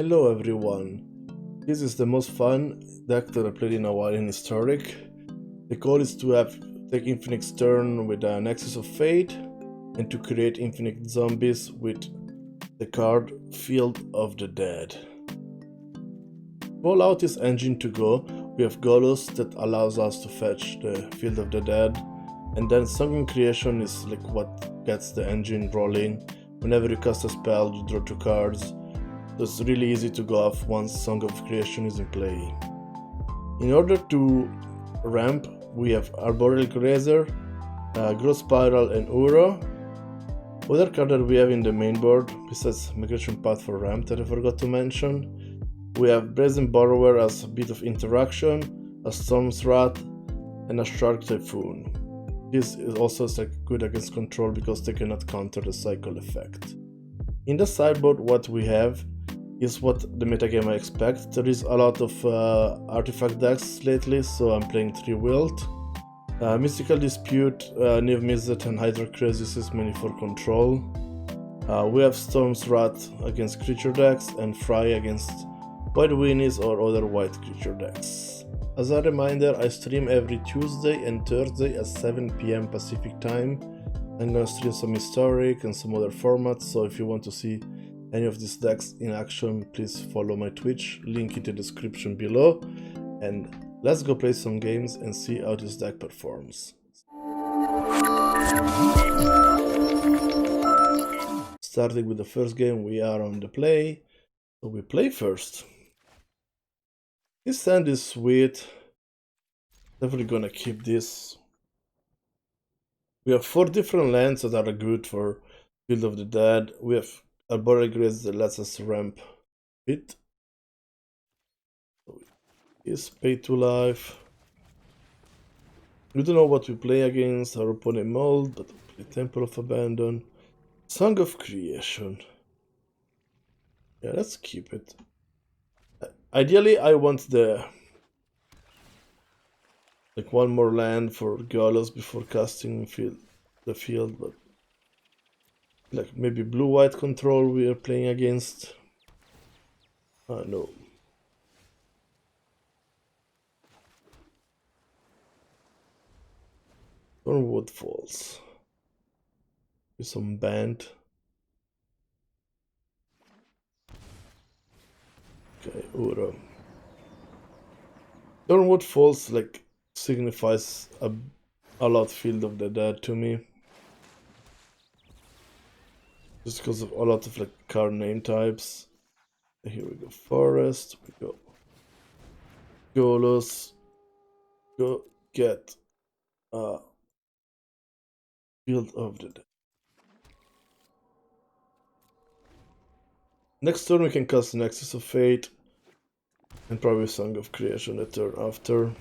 Hello everyone, this is the most fun deck that I played in a while in Historic. The goal is to take Infinite's turn with a Nexus of Fate and to create infinite zombies with the card Field of the Dead. Roll out this engine to go, we have Golos that allows us to fetch the Field of the Dead, and then Sunken Creation is like what gets the engine rolling. Whenever you cast a spell, you draw 2 cards. So it's really easy to go off once Song of Creation is in play. In order to ramp, we have Arboreal Grazer, Growth Spiral and Uro. Other card that we have in the main board, besides Migration Path for ramp that I forgot to mention, we have Brazen Borrower as a bit of interaction, a Storm's Wrath, and a Shark Typhoon. This is also good against control because they cannot counter the cycle effect. In the sideboard, what we have is what the metagame I expect. There is a lot of artifact decks lately, so I'm playing 3 Wilt. Mystical Dispute, Niv Mizzet and Hydra Crisis is mainly for control. We have Storm's Wrath against creature decks and Fry against white Winnies or other white creature decks. As a reminder, I stream every Tuesday and Thursday at 7 PM Pacific time. I'm gonna stream some Historic and some other formats, so if you want to see any of these decks in action, please follow my Twitch, link in the description below, and let's go play some games and see how this deck performs. Starting with the first game, we are on the play, so we play first. This hand is sweet, definitely gonna keep this. We have 4 different lands that are good for Field of the Dead. We have Arboreal Grazer that lets us ramp it. Is pay to life. We don't know what we play against. Our opponent mold, but we play Temple of Abandon. Song of Creation. Yeah, let's keep it. Ideally, I want like 1 more land for Golos before casting the field, but like maybe blue-white control we are playing against. No. Thornwood Falls. With some Bant. Okay, Uro. Thornwood Falls like signifies a lot Field of the Dead to me. Just because of a lot of like card name types. Here we go, Forest, we go Golos, go get Field of the Dead. Next turn we can cast Nexus of Fate and probably Song of Creation the turn after.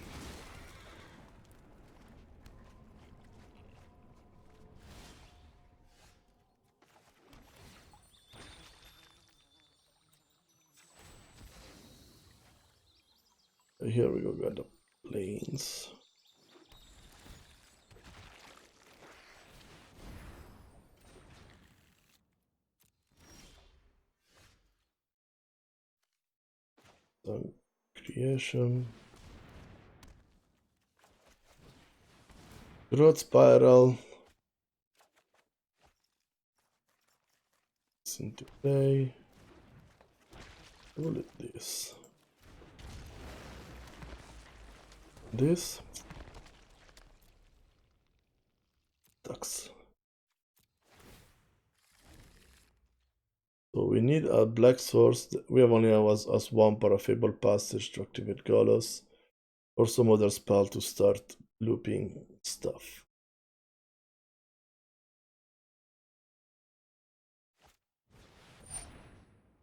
Here we go, got the plains. Some creation. Growth Spiral. It's into play. Roll it this. This ducks. So we need a black source. We have only as 1 Parafable Passage to activate Golos, or some other spell to start looping stuff.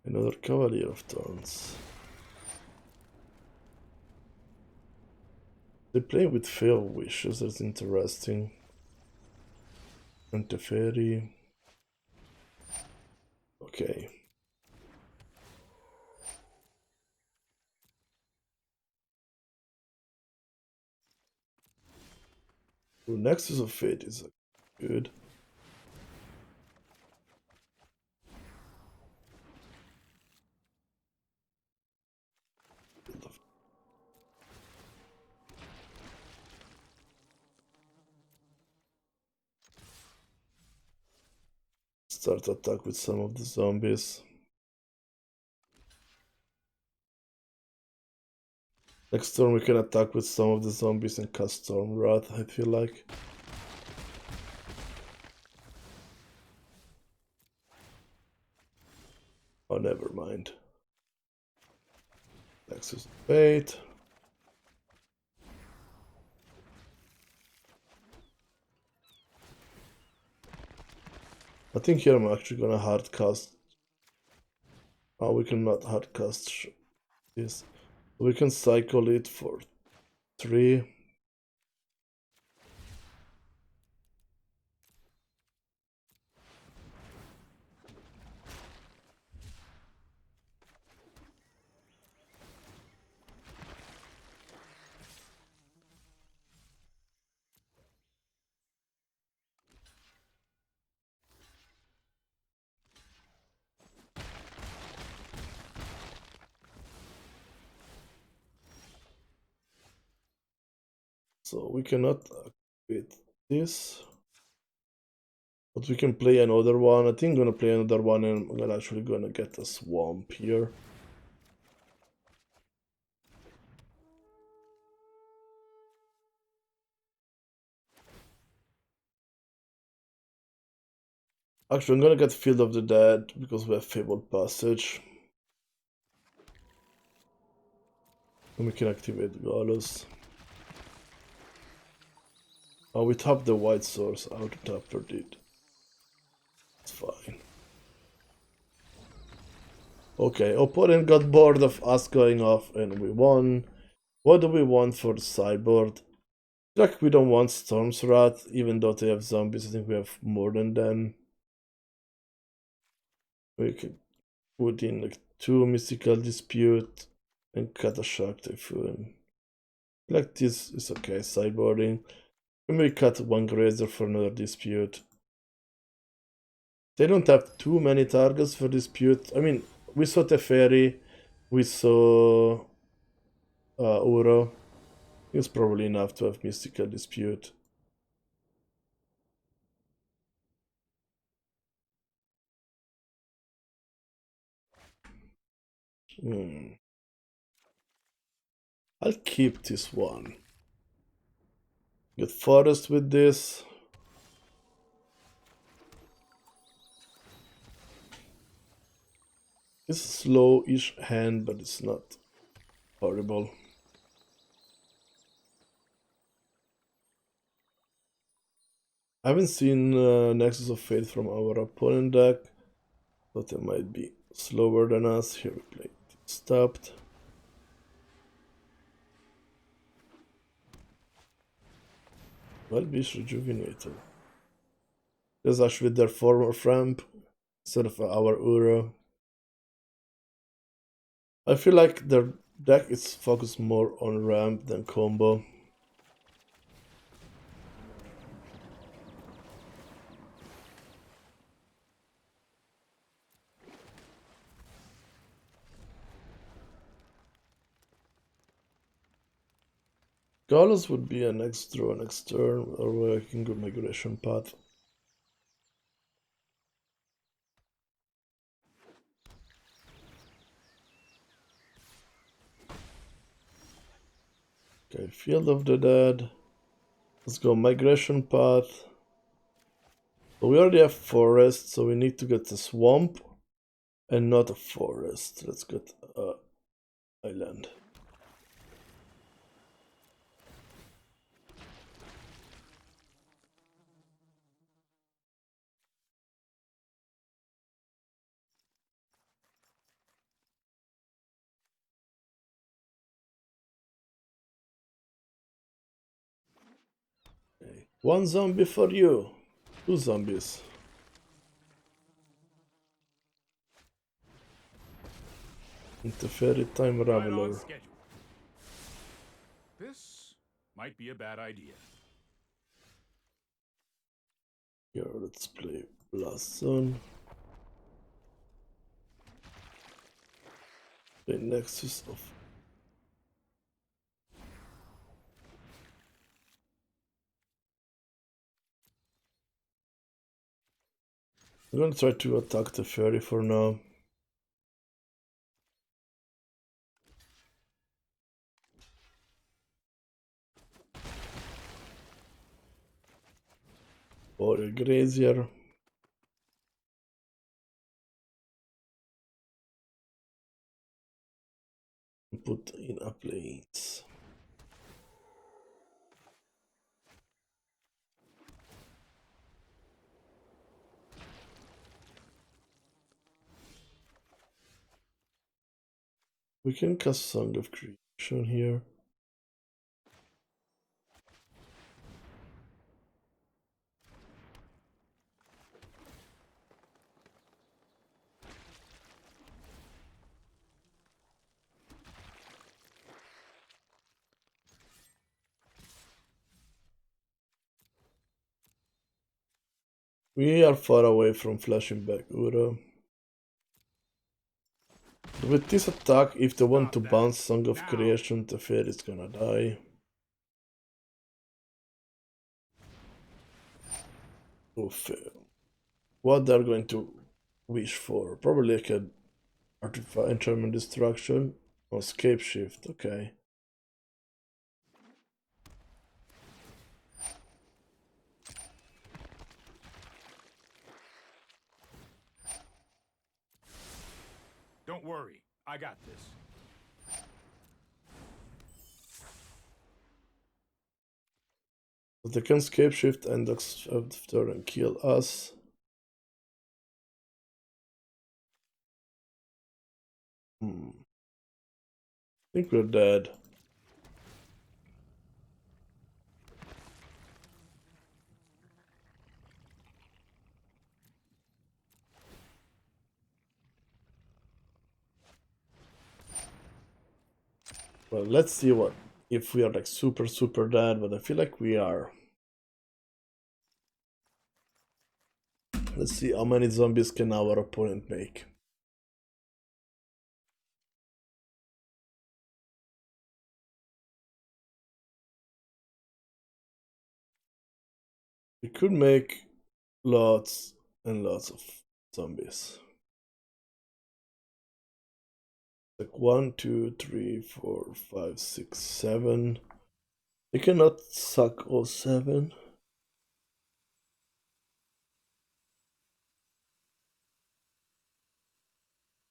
Another Cavalier of Thorns. They play with Fair Wishes, that's interesting. And Teferi. Okay. Ooh, Nexus of Fate is good. start attack with some of the zombies. Next turn we can attack with some of the zombies and cast Storm Wrath, I feel like. Oh, never mind. Nexus bait. I think here I'm actually gonna hard cast. Oh, we cannot hard cast this. We can cycle it for 3. So we cannot activate this. But we can play another one. I think I'm gonna play another one and I'm actually gonna get a swamp here. Actually, I'm gonna get Field of the Dead because we have Fabled Passage. And we can activate Golos. Oh, we tapped the white source. Auto tapper did. It's fine. Okay, opponent got bored of us going off and we won. What do we want for the sideboard? Like, we don't want Storm's Wrath, even though they have zombies. I think we have more than them. We could put in like 2 Mystical Dispute and cut a Shock Typhoon. Like this is okay, sideboarding. And we cut 1 Grazer for another Dispute. They don't have too many targets for Dispute. I mean, we saw Teferi, we saw Uro. It's probably enough to have Mystical Dispute. I'll keep this one. Get Forest with this. It's a slow-ish hand, but it's not horrible. I haven't seen Nexus of Fate from our opponent deck, but they might be slower than us. Here we play Stopped. Well, Beast Rejuvenated. There's actually their former Framp instead of our Uro. I feel like their deck is focused more on ramp than combo. Golos would be a next draw next turn, or I can go Migration Path. Okay, Field of the Dead. Let's go Migration Path. So we already have Forest, so we need to get a Swamp and not a Forest. Let's get a Island. Okay. 1 zombie for you. 2 zombies. Interfere Time Raveler. This might be a bad idea. Here, let's play Blast Zone. Play Nexus of. I'm gonna try to attack the fairy for now. Or a grazier. Put in a plate. We can cast Song of Creation here. We are far away from flashing back Ura. With this attack, if they want to bounce Song of Creation, the fairy is gonna die. Oof. What they're going to wish for? Probably like an artifact enchantment destruction or Scapeshift, okay. Don't worry, I got this. But they can Scapeshift and after and kill us. I think we're dead. Well, let's see what if we are like super dead, but I feel like we are. Let's see how many zombies can our opponent make. We could make lots and lots of zombies. Like 1, 2, 3, 4, 5, 6, 7. You cannot suck all 7.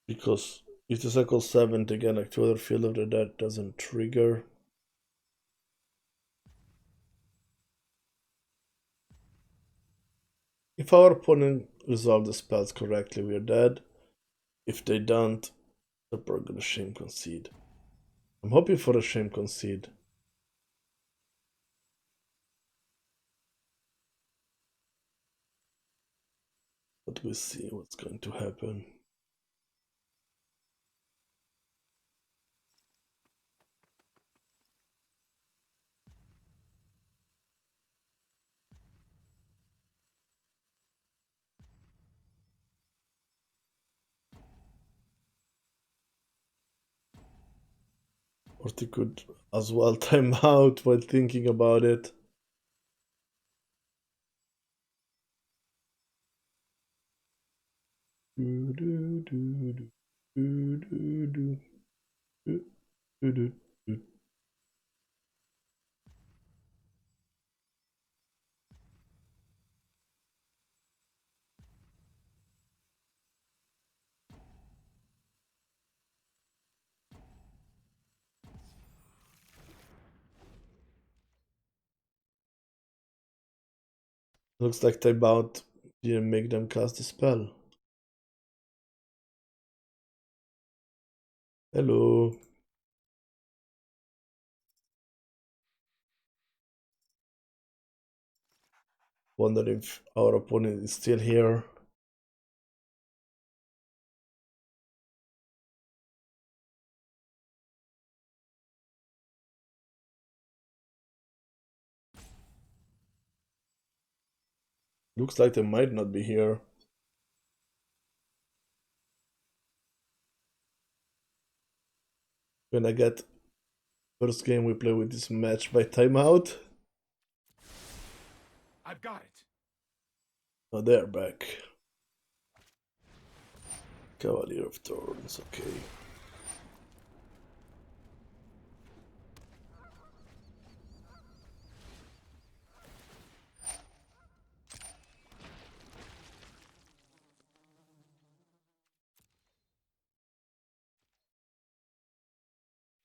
Because if you suck all 7, again, like 2 other Field of the Dead doesn't trigger. If our opponent resolves the spells correctly, we are dead. If they don't, they're probably gonna shame concede. I'm hoping for a shame concede. But we'll see what's going to happen. Or they could as well time out while thinking about it. Looks like timeout didn't make them cast the spell. Hello. Wonder if our opponent is still here. Looks like they might not be here. When I get first game we play with this match by timeout. I've got it. Oh, they're back. Cavalier of Thorns, okay.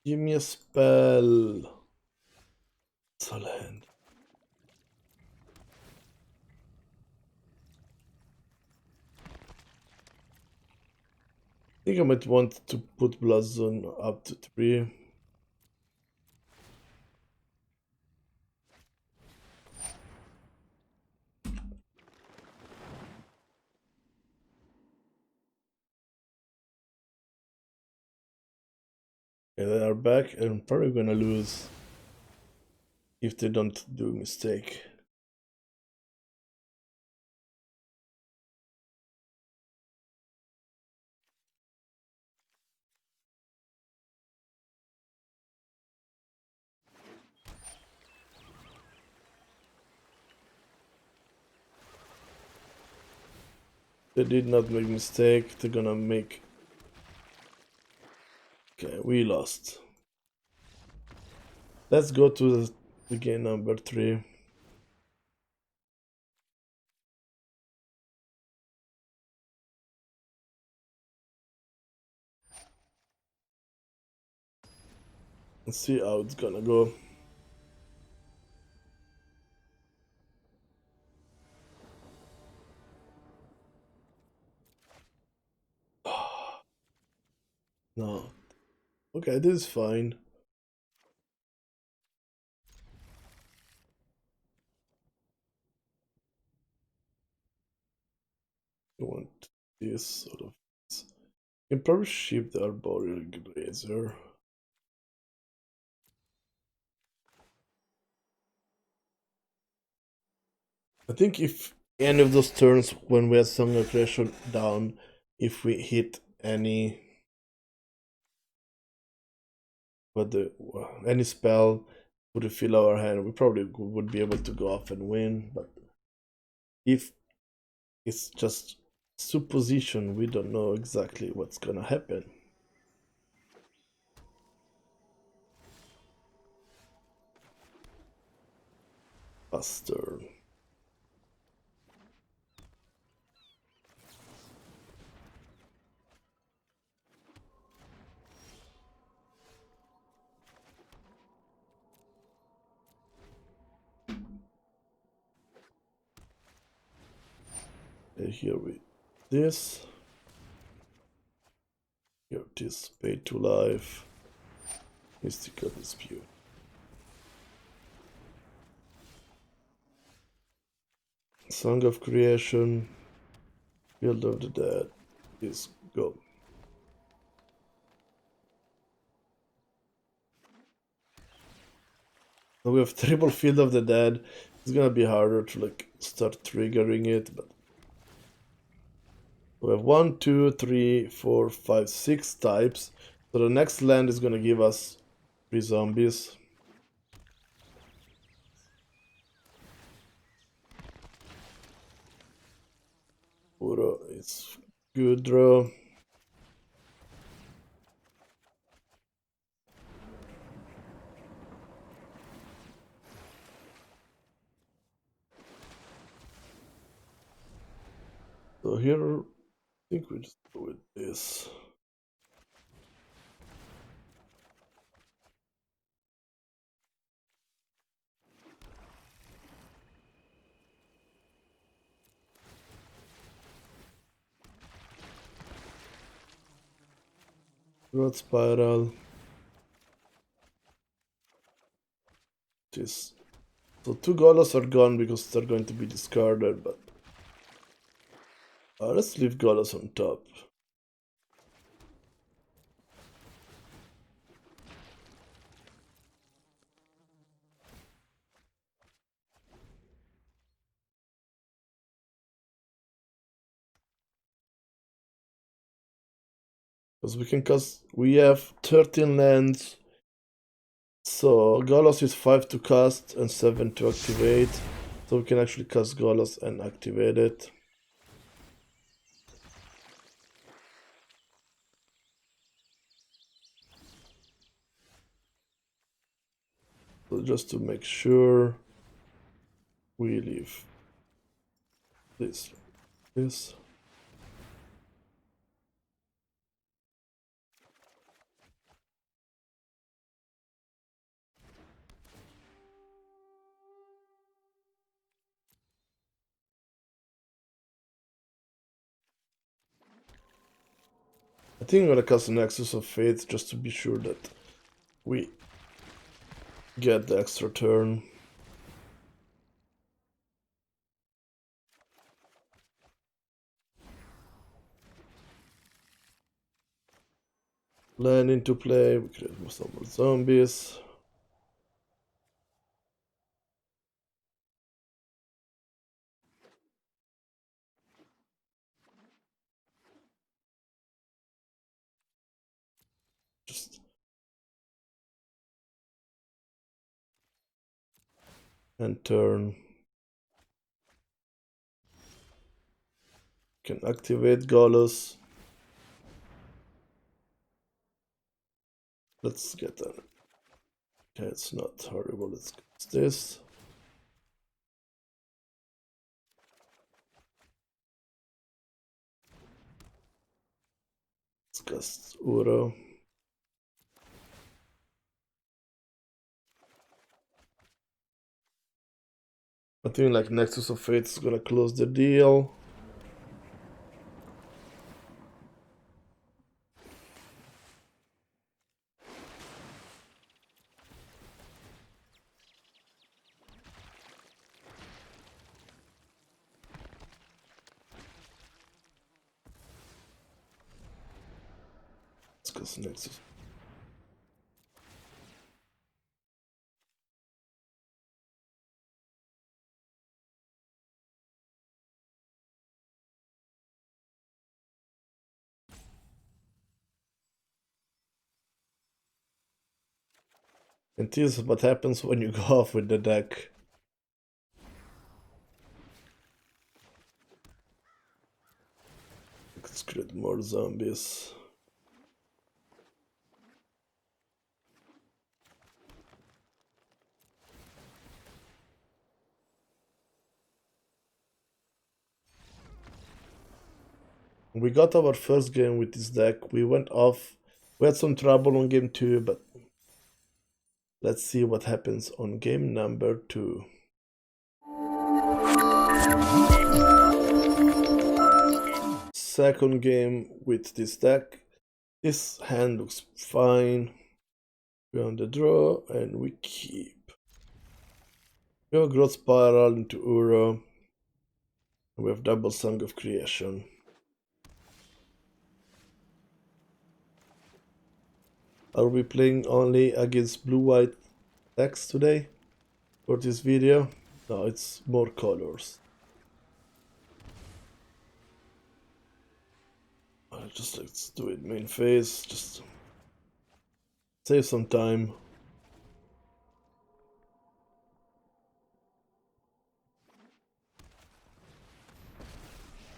Give me a spell. Soul Hand. I think I might want to put Blood Zone up to 3. Okay, they are back and I'm probably gonna lose if they don't do a mistake. They did not make mistake, they're gonna make... Okay, we lost. Let's go to the game number 3. And see how it's gonna go. No. Okay, this is fine. I want this sort of... You can probably ship the Arboreal Grazer. I think if any of those turns when we had Song of Creation down, if we hit any any spell would fill our hand, we probably would be able to go off and win. But if it's just supposition, we don't know exactly what's gonna happen. Last turn. Here we this. Here it is, paid to life. Mystical Dispute. Song of Creation. Field of the Dead. Is go. Now we have triple Field of the Dead. It's gonna be harder to like start triggering it, but we have 1, 2, 3, 4, 5, 6 types. So the next land is gonna give us 3 zombies. Uro is good draw. So here, I think we just go with this. Growth Spiral. This. So 2 Golos are gone because they're going to be discarded, but let's leave Golos on top. Because we can cast, we have 13 lands. So Golos is 5 to cast and 7 to activate. So we can actually cast Golos and activate it. So just to make sure, we leave this. I think I'm gonna cast a Nexus of Faith just to be sure that we get the extra turn. Land into play, we create some more zombies. Just and turn. Can activate Golos. Let's get that. Okay, it's not horrible. Let's cast this. Let's cast Uro. I think like Nexus of Fate is gonna close the deal. Let's cast Nexus. And this is what happens when you go off with the deck. Let's create more zombies. We got our first game with this deck. We went off. We had some trouble on game 2, but let's see what happens on game number 2. Second game with this deck. This hand looks fine. We're on the draw and we keep. We have a Growth Spiral into Uro. And we have double Song of Creation. Are we playing only against blue-white decks today for this video? No, it's more colors. Just let's do it main phase, just save some time.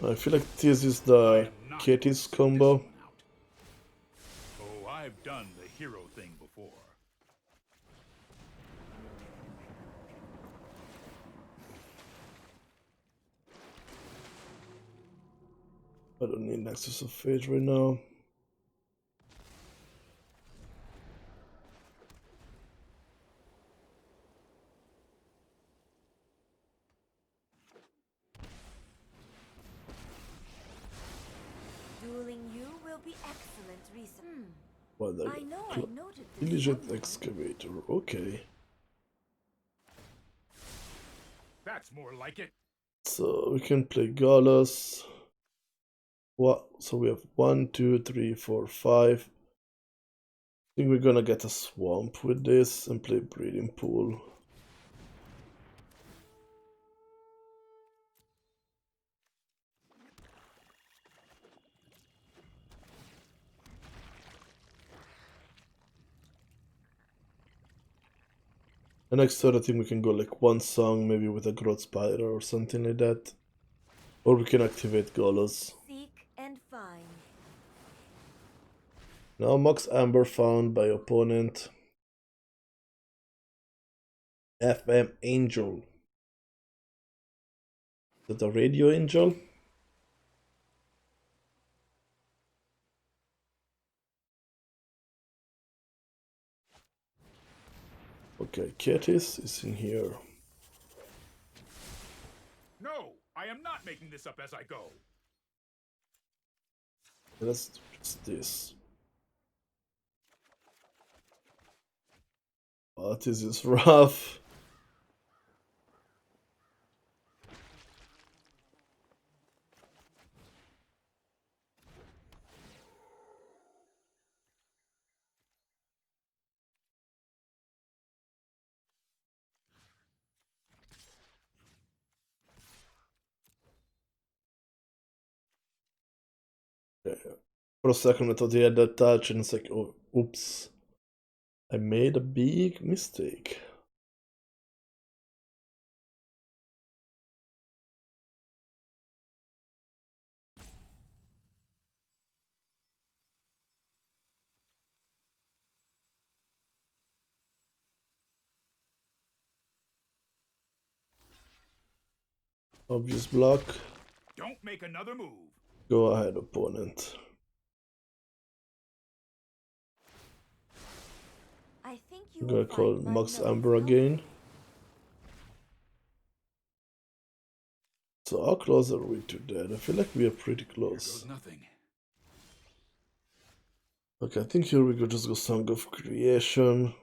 I feel like this is the Kethis combo. Oh, I've done the hero thing before. I don't need Nexus of Fate right now. Dueling you will be excellent reason. What I know I noted this. Diligent Excavator, okay. That's more like it. So we can play Golos. What? So we have 1, 2, 3, 4, 5. I think we're gonna get a swamp with this and play Breeding Pool. The next turn I think we can go like one song, maybe with a Growth Spiral or something like that. Or we can activate Golos. Seek and find. Now Mox Amber found by opponent. FM Angel. Is that a radio angel? Okay, Kethis is in here. No, I am not making this up as I go. Let's do just this. Oh, this is rough. For a second I thought he had that touch and it's like, oh, oops. I made a big mistake. Obvious block. Don't make another move. Go ahead, opponent. I think you I'm will gonna call find my Max notes Amber again. So how close are we to that? I feel like we are pretty Here goes close. nothing. Okay, I think here we go just go Song of Creation.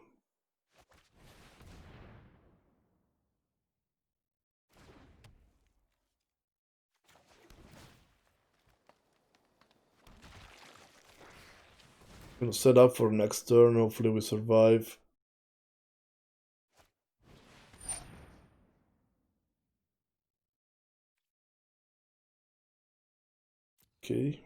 Gonna set up for next turn, hopefully we survive. Okay.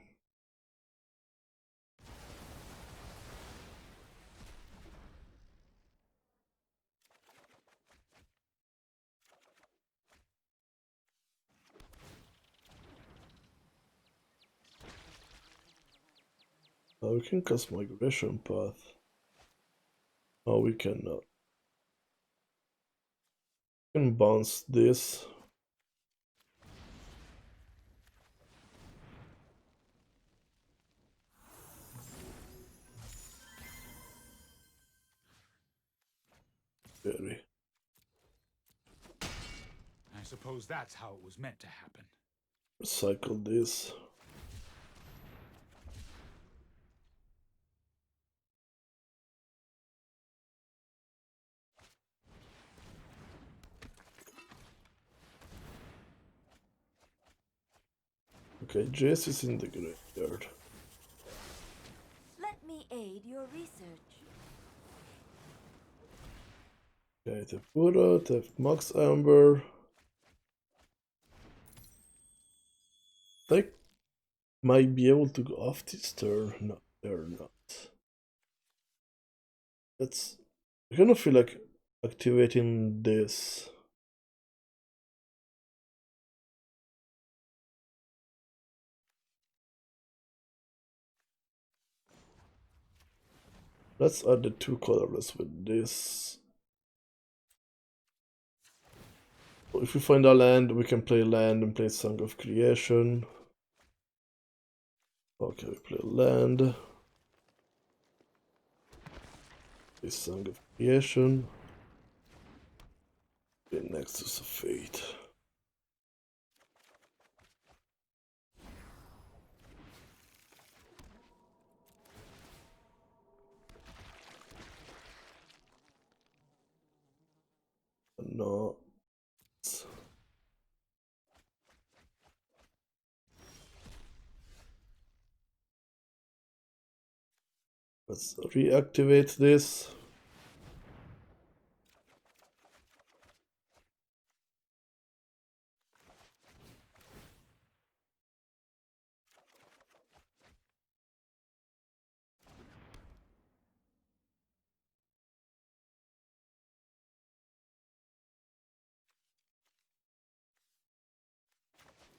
We can cast Migration Path. Oh, we cannot. We can bounce this. Very. I suppose that's how it was meant to happen. Recycle this. Okay, Jace is in the graveyard. Let me aid your research. Okay, the Buddha, the Max Amber. They might be able to go off this turn. No, they're not. That's. I kind of feel like activating this. Let's add the two colorless with this. So if we find a land, we can play land and play Song of Creation. Okay, we play land. Play Song of Creation. Play Nexus of Fate. No. Let's reactivate this.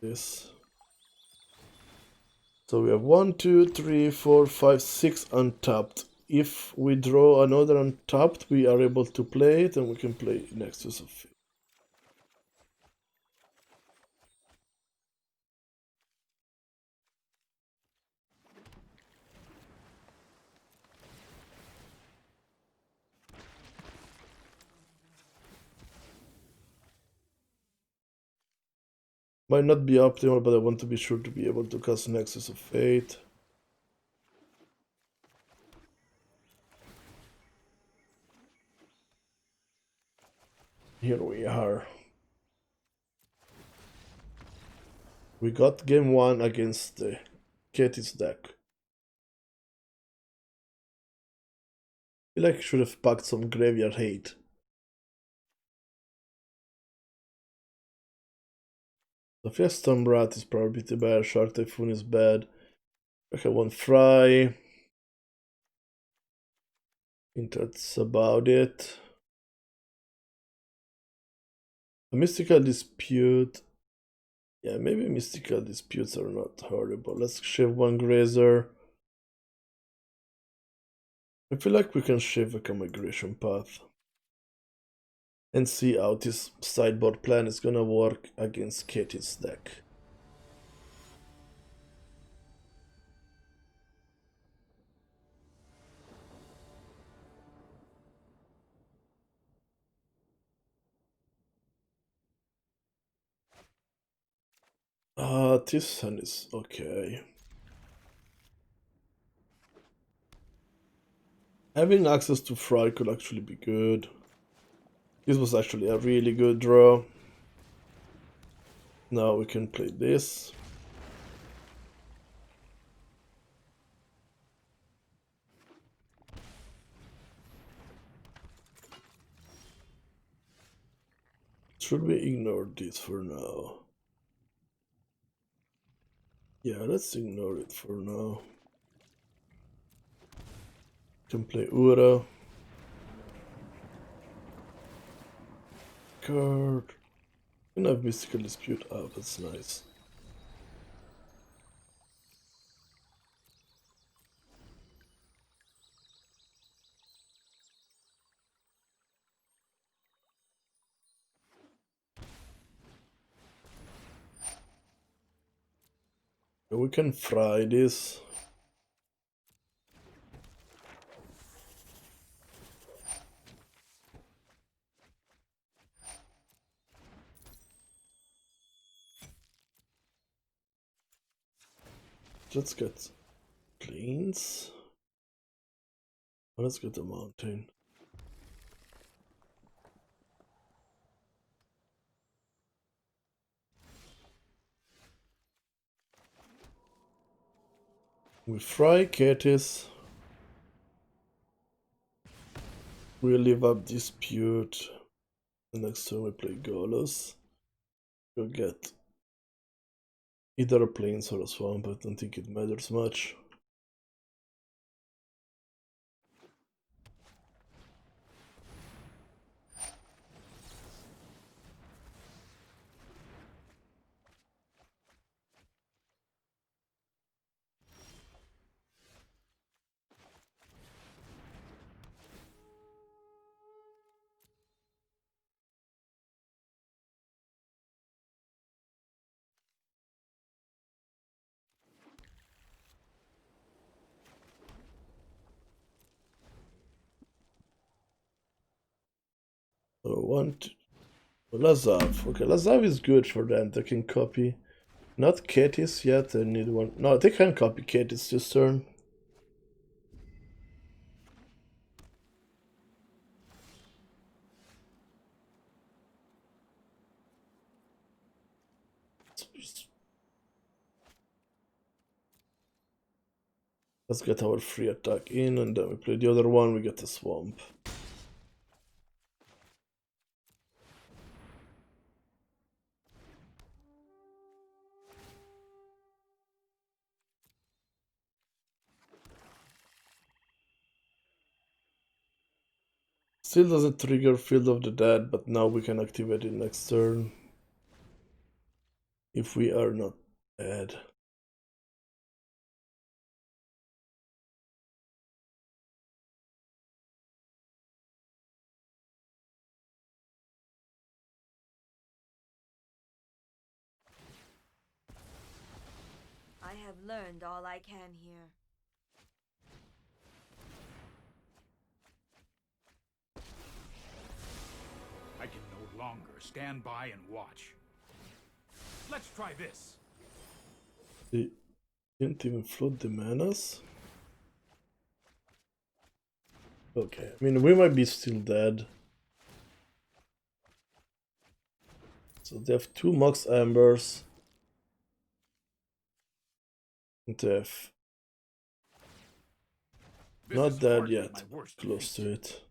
This. So we have 1, 2, 3, 4, 5, 6 untapped if we draw another untapped, we are able to play it, and we can play Nexus of Fate. Might not be optimal, but I want to be sure to be able to cast Nexus of Fate. Here we are. We got game 1 against the Kethis deck. I feel like I should have packed some Graveyard Hate. Sophia Stormrat is probably the better, Shark Typhoon is bad. I have one Fry. I think that's about it. A Mystical Dispute. Yeah, maybe Mystical Disputes are not horrible. Let's shave one Grazer. I feel like we can shave a Migration Path. And see how this sideboard plan is gonna work against Kethis deck. This hand is okay. Having access to Fry could actually be good. This was actually a really good draw. Now we can play this. Should we ignore this for now? Yeah, let's ignore it for now. Can play Ura. Card. Can have Mystical Dispute. Oh, that's nice. We can fry this. Let's get plains. Let's get a mountain. We fry Kethis. We leave up Dispute. The next turn we play Golos. We'll get either a plains or a swamp. I don't think it matters much. So Lazav. Okay, Lazav is good for them. They can copy. Not Kethis yet. They need one. No, they can copy Kethis this turn. Let's get our free attack in, and then we play the other one. We get a swamp. Still doesn't trigger Field of the Dead, but now we can activate it next turn. If we are not dead. have learned all I can here. I can no longer stand by and watch. Let's try this. They didn't even float the manas. Okay, I mean, we might be still dead. So they have 2 Mox Ambers. And they have This not is dead hardly yet, my worst close defeat. to it.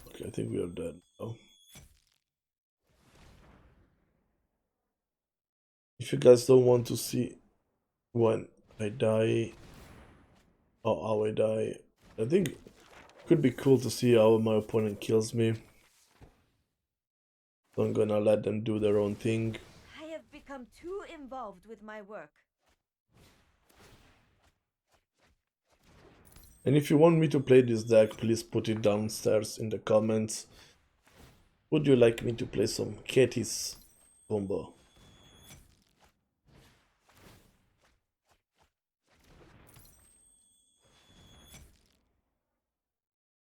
Okay, I think we are dead now. If you guys don't want to see when I die or how I die, I think it could be cool to see how my opponent kills me. So I'm gonna let them do their own thing. I have become too involved with my work. And if you want me to play this deck, please put it downstairs in the comments. Would you like me to play some Kethis combo?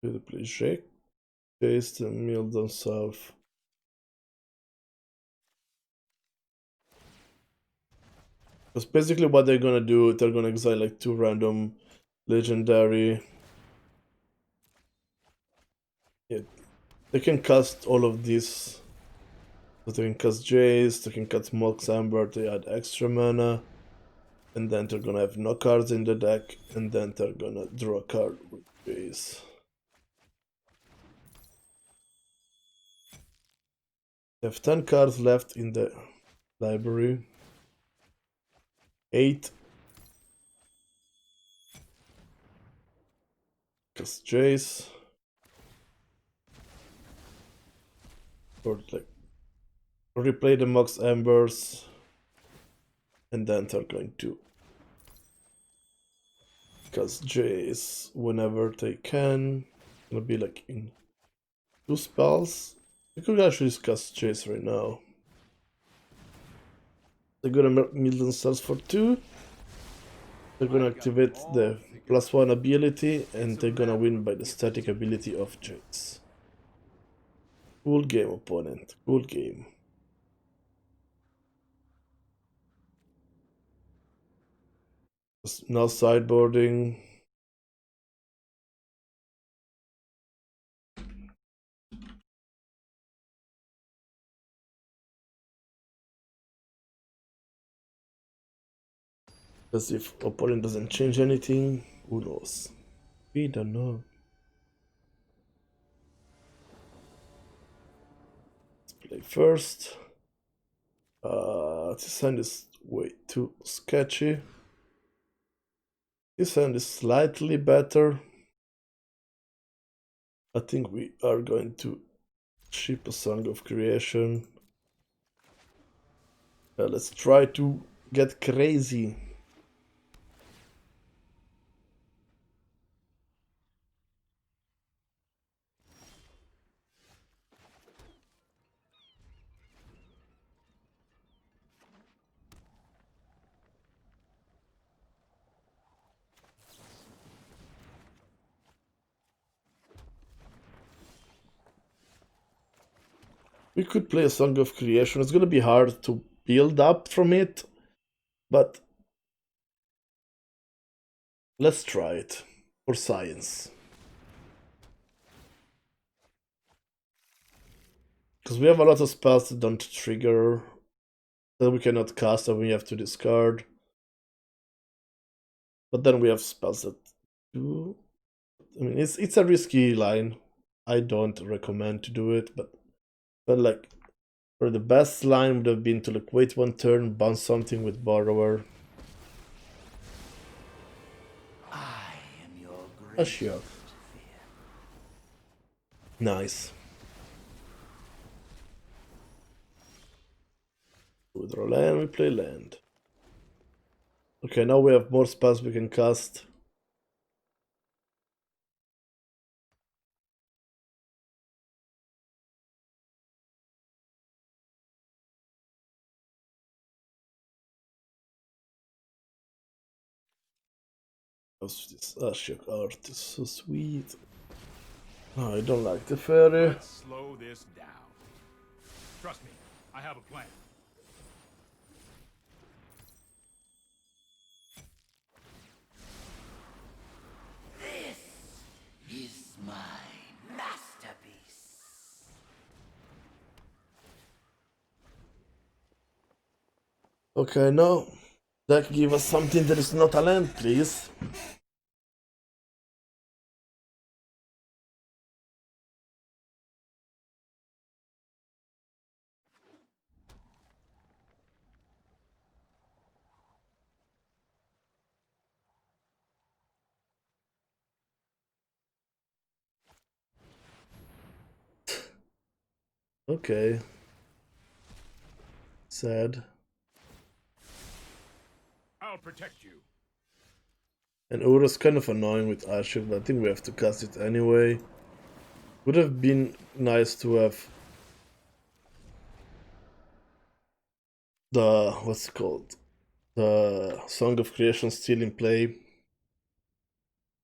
We'll play Jake, Paste, and mill down south. Because basically what they're gonna do, they're gonna exile like 2 random legendary. Yeah, they can cast all of these. So they can cast Jace, they can cast Mox Amber, they add extra mana. And then they're gonna have no cards in the deck, and then they're gonna draw a card with Jace. They have 10 cards left in the library. 8. Cast Jace. Or like replay the Mox Embers. And then they're going to cast Jace whenever they can. It'll be like in 2 spells. You could actually cast Jace right now. They're gonna mill themselves for 2. They're gonna activate the +1 ability, and they're gonna win by the static ability of Jace. Cool game, opponent. Cool game. Now sideboarding. As if opponent doesn't change anything. Who knows? We don't know. Let's play first. This hand is way too sketchy. This hand is slightly better. I think we are going to ship a Song of Creation. Let's try to get crazy. We could play a Song of Creation. It's gonna be hard to build up from it, but let's try it for science. Because we have a lot of spells that don't trigger, that we cannot cast and we have to discard. But then we have spells that do. I mean, it's a risky line. I don't recommend to do it, but like, for the best line would have been to like wait 1 turn, bounce something with Borrower. I am your Sure. Nice. We draw land, we play land. Okay, now we have more spells we can cast. This Ashok art is so sweet. Oh, I don't like the fairy. Let's slow this down. Trust me, I have a plan. This is my masterpiece. Okay, now that give us something that is not a land, please. Okay. Sad. I'll protect you. And Ura's kind of annoying with Ashok, but I think we have to cast it anyway. Would have been nice to have the, what's it called? The Song of Creation still in play.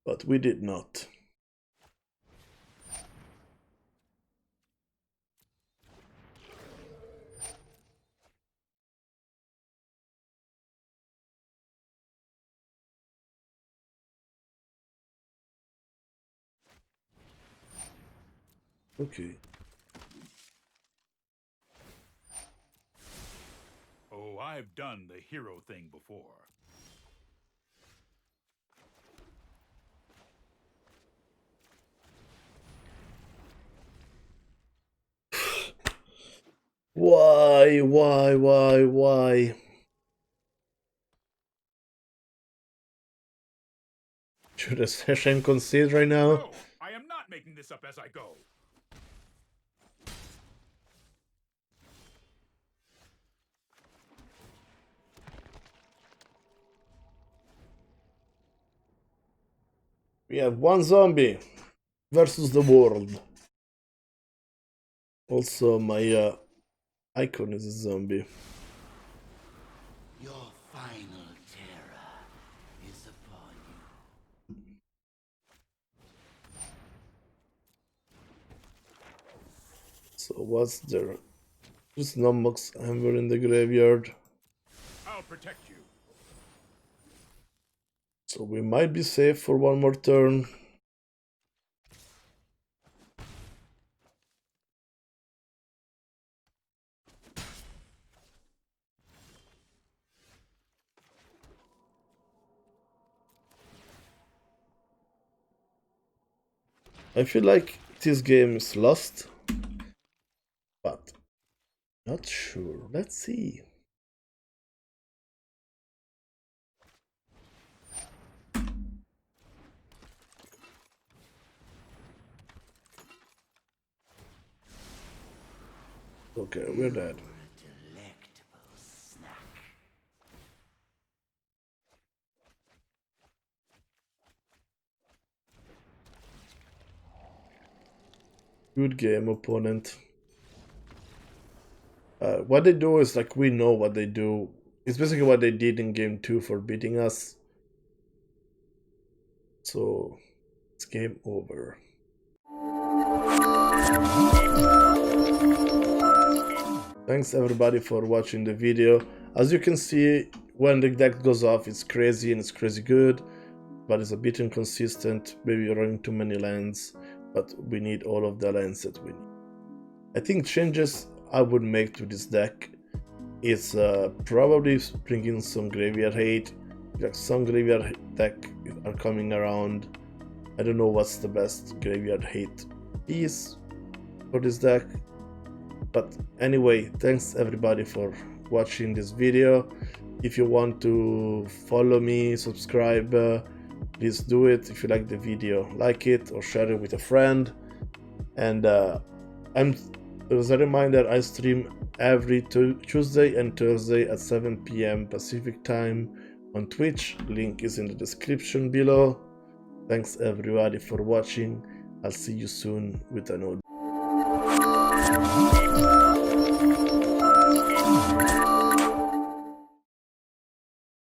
But we did not. Okay. Oh, I've done the hero thing before. Why? Should a session concede right now? No, I am not making this up as I go. We have one zombie versus the world. Also, my icon is a zombie. Your final terror is upon you. So what's there? There's Nomox Amber in the graveyard. I'll protect you. So we might be safe for one more turn. I feel like this game is lost, but not sure. Let's see. Okay, we're dead. Delectable snack. Good game, opponent. What they do is like we know what they do. It's basically what they did in game 2 for beating us. So it's game over. Thanks everybody for watching the video. As you can see, when the deck goes off, it's crazy and it's crazy good, but it's a bit inconsistent. Maybe running too many lands, but we need all of the lands that we need. I think changes I would make to this deck is probably bringing some graveyard hate. Like some graveyard deck are coming around. I don't know what's the best graveyard hate piece for this deck. But anyway, thanks everybody for watching this video. If you want to follow me, subscribe, please do it. If you like the video, like it or share it with a friend. And as a reminder, I stream every Tuesday and Thursday at 7 p.m. Pacific time on Twitch. Link is in the description below. Thanks everybody for watching. I'll see you soon with another.